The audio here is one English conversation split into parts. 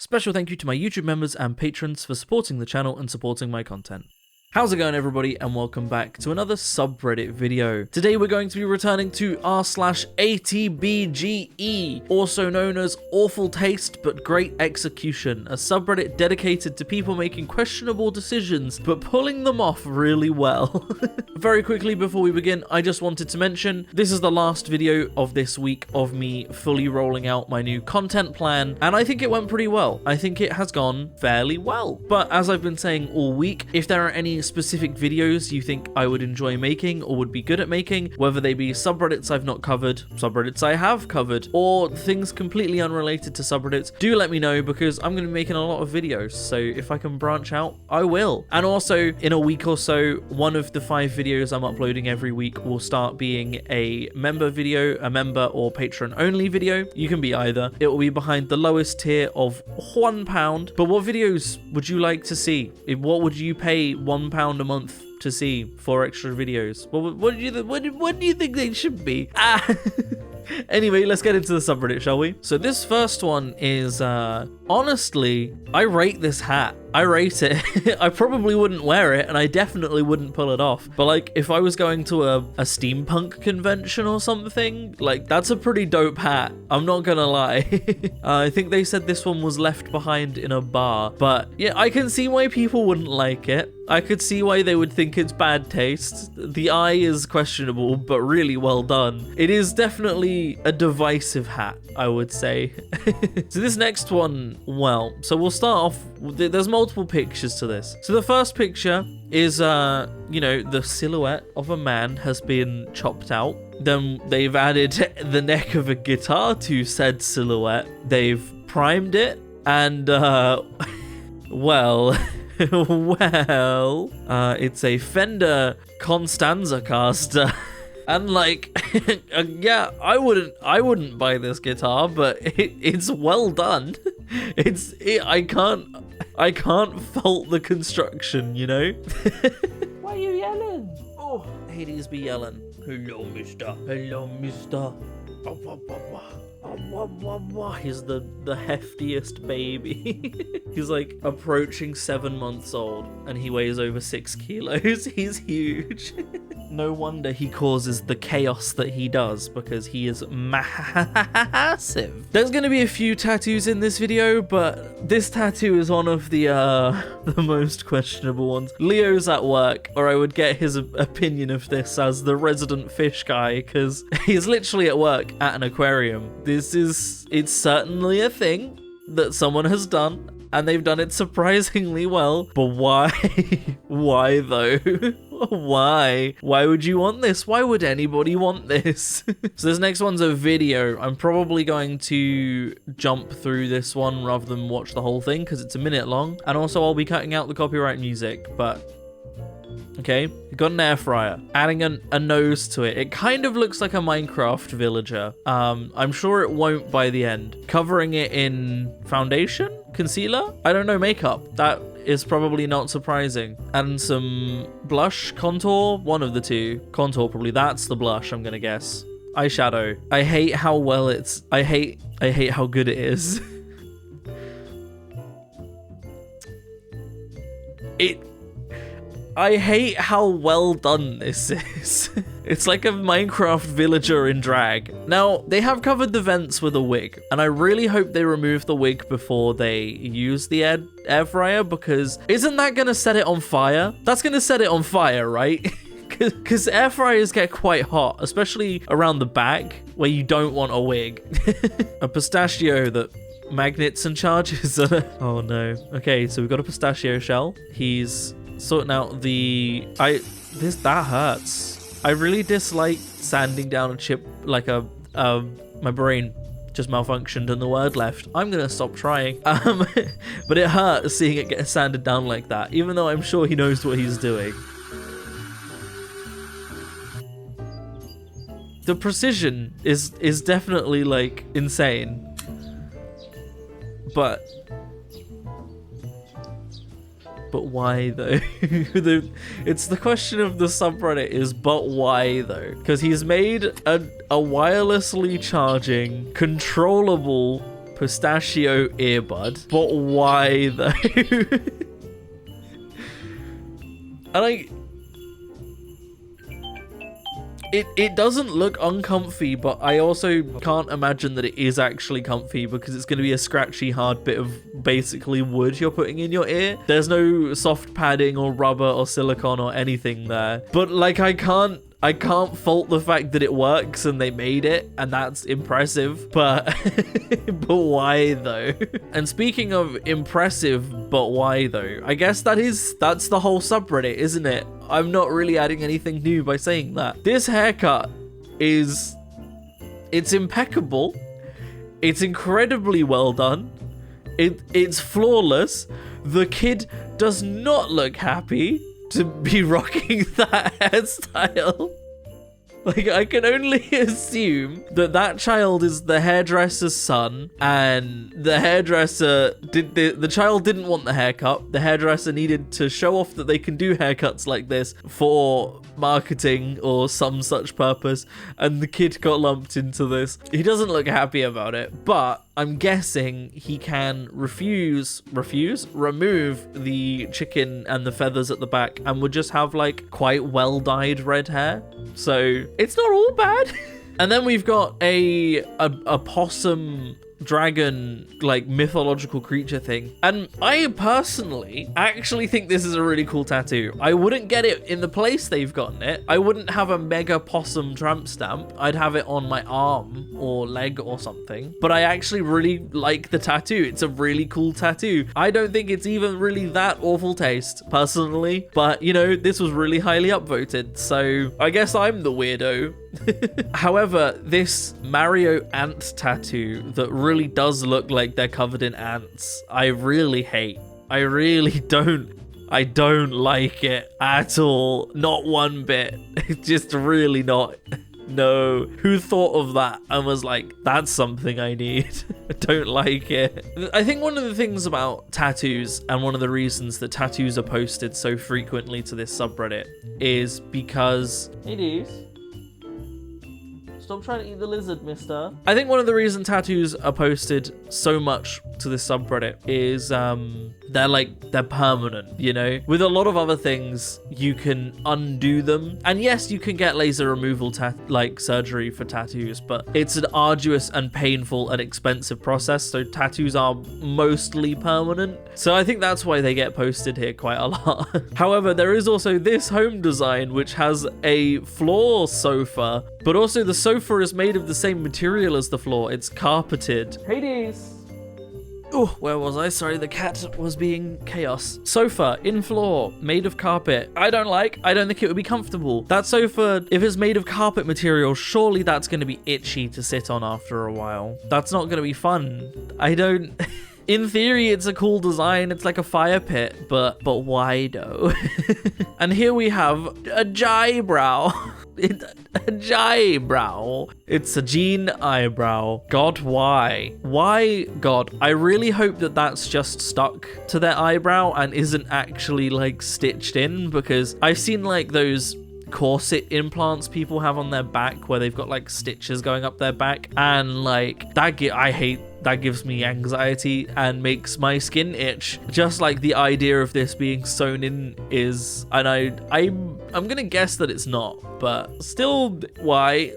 Special thank you to my YouTube members and patrons for supporting the channel and supporting my content. How's it going, everybody, and welcome back to another subreddit video. Today we're going to be returning to r/ATBGE, also known as Awful Taste But Great Execution, a subreddit dedicated to people making questionable decisions but pulling them off really well. Very quickly before we begin, I just wanted to mention this is the last video of this week of me fully rolling out my new content plan, and I think it went pretty well. I think it has gone fairly well. But as I've been saying all week, if there are any specific videos you think I would enjoy making or would be good at making, whether they be subreddits I've not covered, subreddits I have covered, or things completely unrelated to subreddits, do let me know, because I'm going to be making a lot of videos, so if I can branch out, I will. And also, in a week or so, one of the 5 videos I'm uploading every week will start being a member video, a member or patron only video. You can be either. It will be behind the lowest tier of £1, but what videos would you like to see? What would you pay £1 a month to see for extra videos? What do you think they should be? Anyway, let's get into the subreddit, shall we? So this first one is, honestly, I rate this hat. I rate it. I probably wouldn't wear it, and I definitely wouldn't pull it off. But like, if I was going to a steampunk convention or something, like, that's a pretty dope hat. I'm not gonna lie. I think they said this one was left behind in a bar, but yeah, I can see why people wouldn't like it. I could see why they would think it's bad taste. The eye is questionable, but really well done. It is definitely a divisive hat, I would say. So this next one, well, so we'll start off, there's multiple pictures to this. So the first picture is, you know, the silhouette of a man has been chopped out. Then they've added the neck of a guitar to said silhouette. They've primed it, and, well... well, it's a Fender Constanza caster. And like, yeah, I wouldn't buy this guitar, but it's well done. I can't fault the construction, you know? Why are you yelling? Oh, Hades be yelling. Hello, mister. Hello, mister. He's the heftiest baby. He's like approaching 7 months old, and he weighs over 6 kilos. He's huge. No wonder he causes the chaos that he does, because he is massive. There's going to be a few tattoos in this video, but this tattoo is one of the most questionable ones. Leo's at work, or I would get his opinion of this as the resident fish guy, because he's literally at work at an aquarium. It's certainly a thing that someone has done, and they've done it surprisingly well, but why? Why though? Why? Why would you want this? Why would anybody want this? So this next one's a video. I'm probably going to jump through this one rather than watch the whole thing, because it's a minute long, and also I'll be cutting out the copyright music, but... okay, we've got an air fryer, adding a nose to it. It kind of looks like a Minecraft villager. I'm sure it won't by the end. Covering it in foundation? Concealer? I don't know, makeup. That is probably not surprising. And some blush, contour, one of the two. Contour, probably. That's the blush, I'm gonna guess. Eyeshadow. I hate how well it's... I hate how good it is. I hate how well done this is. It's like a Minecraft villager in drag. Now, they have covered the vents with a wig, and I really hope they remove the wig before they use the air fryer, because isn't that gonna set it on fire? That's gonna set it on fire, right? Because air fryers get quite hot, especially around the back, where you don't want a wig. A pistachio that magnets and charges. Oh no. Okay, so we've got a pistachio shell. He's sorting out that hurts. I really dislike sanding down a chip like my brain just malfunctioned and the word left. I'm gonna stop trying. But it hurt seeing it get sanded down like that, even though I'm sure he knows what he's doing. The precision is definitely like insane. But why though? It's the question of the subreddit is, but why though? Because he's made a wirelessly charging, controllable pistachio earbud. But why though? And it doesn't look uncomfy, but I also can't imagine that it is actually comfy because it's going to be a scratchy, hard bit of basically wood you're putting in your ear. There's no soft padding or rubber or silicone or anything there. But like, I can't fault the fact that it works and they made it, and that's impressive, but but why though? And speaking of impressive, but why though? I guess that's the whole subreddit, isn't it? I'm not really adding anything new by saying that. This haircut it's impeccable. It's incredibly well done. It's flawless. The kid does not look happy to be rocking that hairstyle. Like, I can only assume that that child is the hairdresser's son, and the hairdresser the child didn't want the haircut. The hairdresser needed to show off that they can do haircuts like this for marketing or some such purpose, and the kid got lumped into this. He doesn't look happy about it, but I'm guessing he can remove the chicken and the feathers at the back and would just have like quite well dyed red hair. So it's not all bad. And then we've got a possum dragon, like mythological creature thing, and I personally actually think this is a really cool tattoo. I wouldn't get it in the place they've gotten it. I wouldn't have a mega possum tramp stamp. I'd have it on my arm or leg or something, but I actually really like the tattoo. It's a really cool tattoo. I don't think it's even really that awful taste personally, but you know, this was really highly upvoted, so I guess I'm the weirdo. However, this Mario ant tattoo that really does look like they're covered in ants, I really hate. I don't like it at all. Not one bit. It's just really not. No. Who thought of that and was like, that's something I need? I don't like it. I think one of the things about tattoos, and one of the reasons that tattoos are posted so frequently to this subreddit, is because it is. Stop trying to eat the lizard, mister. I think one of the reasons tattoos are posted so much to this subreddit is they're permanent, you know? With a lot of other things, you can undo them. And yes, you can get laser removal surgery for tattoos, but it's an arduous and painful and expensive process, so tattoos are mostly permanent. So I think that's why they get posted here quite a lot. However, there is also this home design, which has a floor sofa, but also the sofa is made of the same material as the floor. It's carpeted. Hades! Oh, where was I? Sorry, the cat was being chaos. Sofa, in floor, made of carpet. I don't think it would be comfortable. That sofa, if it's made of carpet material, surely that's going to be itchy to sit on after a while. That's not going to be fun. In theory, it's a cool design. It's like a fire pit, but why though? And here we have a jibrow. A jibrow. It's a Jean eyebrow. God, why? Why, God? I really hope that that's just stuck to their eyebrow and isn't actually like stitched in, because I've seen like those corset implants people have on their back where they've got like stitches going up their back, and like I hate that. Gives me anxiety and makes my skin itch, just like the idea of this being sewn in is. And I'm gonna guess that it's not, but still, why?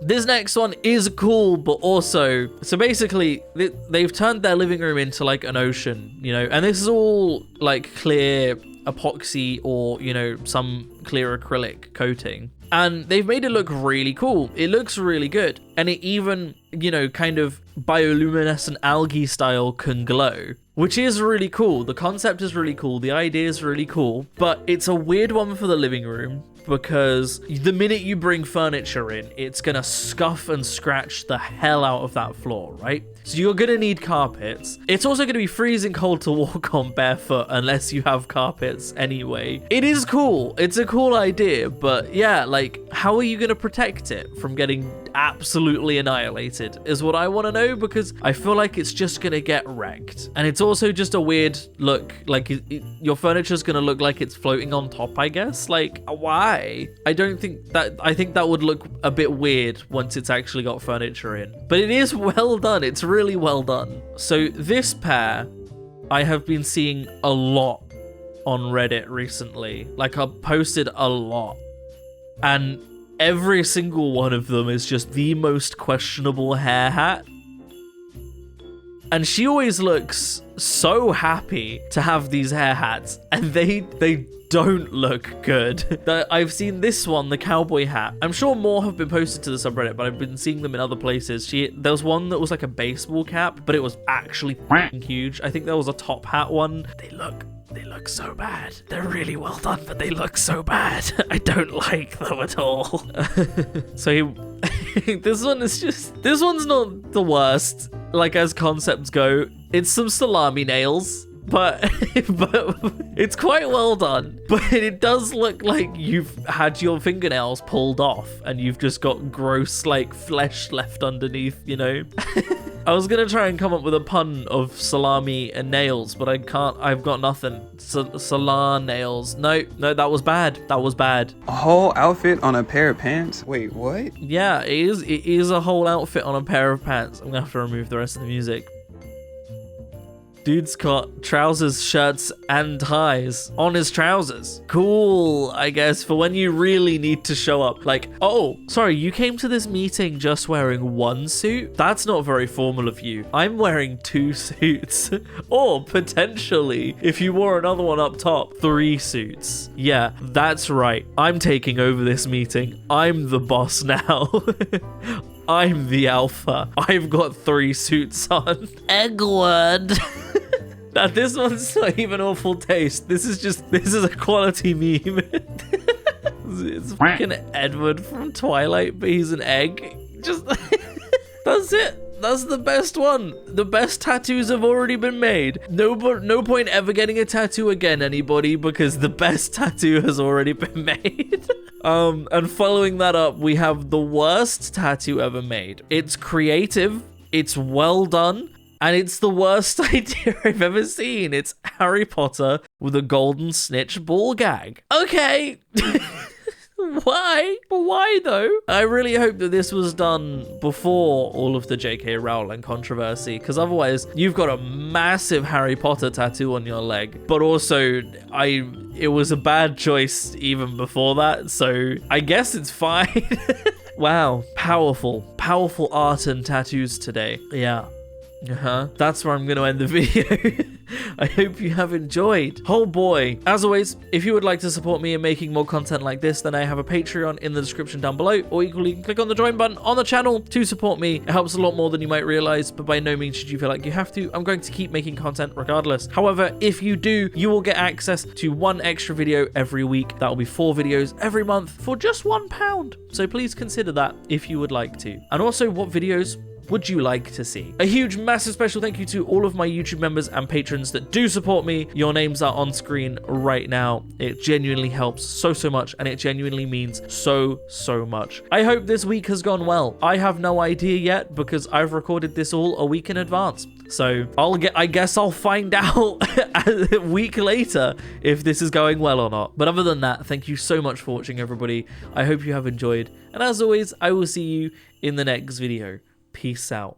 This next one is cool, but also, so basically they've turned their living room into like an ocean, you know, and this is all like clear epoxy or, you know, some clear acrylic coating, and they've made it look really cool. It looks really good, and it even, you know, kind of bioluminescent algae style can glow, which is really cool. The concept is really cool, the idea is really cool, but it's a weird one for the living room, because the minute you bring furniture in, it's gonna scuff and scratch the hell out of that floor, right? So you're gonna need carpets. It's also gonna be freezing cold to walk on barefoot unless you have carpets anyway. It is cool. It's a cool idea, but yeah, like, how are you going to protect it from getting absolutely annihilated is what I want to know, because I feel like it's just going to get wrecked. And it's also just a weird look, like your furniture's going to look like it's floating on top, I guess. Like, why? I think that would look a bit weird once it's actually got furniture in. But it is well done. It's really well done. So this pair, I have been seeing a lot on Reddit recently. Like, I've posted a lot. And every single one of them is just the most questionable hair hat. And she always looks so happy to have these hair hats, and they don't look good. I've seen this one, the cowboy hat. I'm sure more have been posted to the subreddit, but I've been seeing them in other places. There was one that was like a baseball cap, but it was actually huge. I think there was a top hat one. They look so bad. They're really well done, but they look so bad. I don't like them at all. So this one's not the worst, like, as concepts go. It's some salami nails, but it's quite well done. But it does look like you've had your fingernails pulled off and you've just got gross, like, flesh left underneath, you know? I was gonna try and come up with a pun of salami and nails, but I can't. I've got nothing. Salar nails. No, that was bad. That was bad. A whole outfit on a pair of pants? Wait, what? Yeah, it is a whole outfit on a pair of pants. I'm gonna have to remove the rest of the music. Dude's got trousers, shirts, and ties on his trousers. Cool, I guess, for when you really need to show up. Like, oh, sorry, you came to this meeting just wearing one suit? That's not very formal of you. I'm wearing 2 suits. Or, potentially, if you wore another one up top, 3 suits. Yeah, that's right. I'm taking over this meeting. I'm the boss now. I'm the alpha. I've got 3 suits on. Eggwood. Now, this one's not even awful taste. This is a quality meme. It's fucking Edward from Twilight, but he's an egg. Just, that's it. That's the best one. The best tattoos have already been made. No point ever getting a tattoo again, anybody, because the best tattoo has already been made. And following that up, we have the worst tattoo ever made. It's creative, it's well done, and it's the worst idea I've ever seen. It's Harry Potter with a golden snitch ball gag. Okay. Why? Why though? I really hope that this was done before all of the J.K. Rowling controversy, because otherwise you've got a massive Harry Potter tattoo on your leg. But also, it was a bad choice even before that, so I guess it's fine. Wow, powerful art and tattoos today. Yeah. That's where I'm going to end the video. I hope you have enjoyed. Oh boy. As always, if you would like to support me in making more content like this, then I have a Patreon in the description down below, or equally you can click on the join button on the channel to support me. It helps a lot more than you might realize, but by no means should you feel like you have to. I'm going to keep making content regardless. However, if you do, you will get access to 1 extra video every week. That will be 4 videos every month for just £1. So please consider that if you would like to. And also, what videos would you like to see? A huge, massive special thank you to all of my YouTube members and patrons that do support me. Your names are on screen right now. It genuinely helps so much, and it genuinely means so much. I hope this week has gone well. I have no idea yet because I've recorded this all a week in advance. So I guess I'll find out a week later if this is going well or not. But other than that, thank you so much for watching, everybody. I hope you have enjoyed. And as always, I will see you in the next video. Peace out.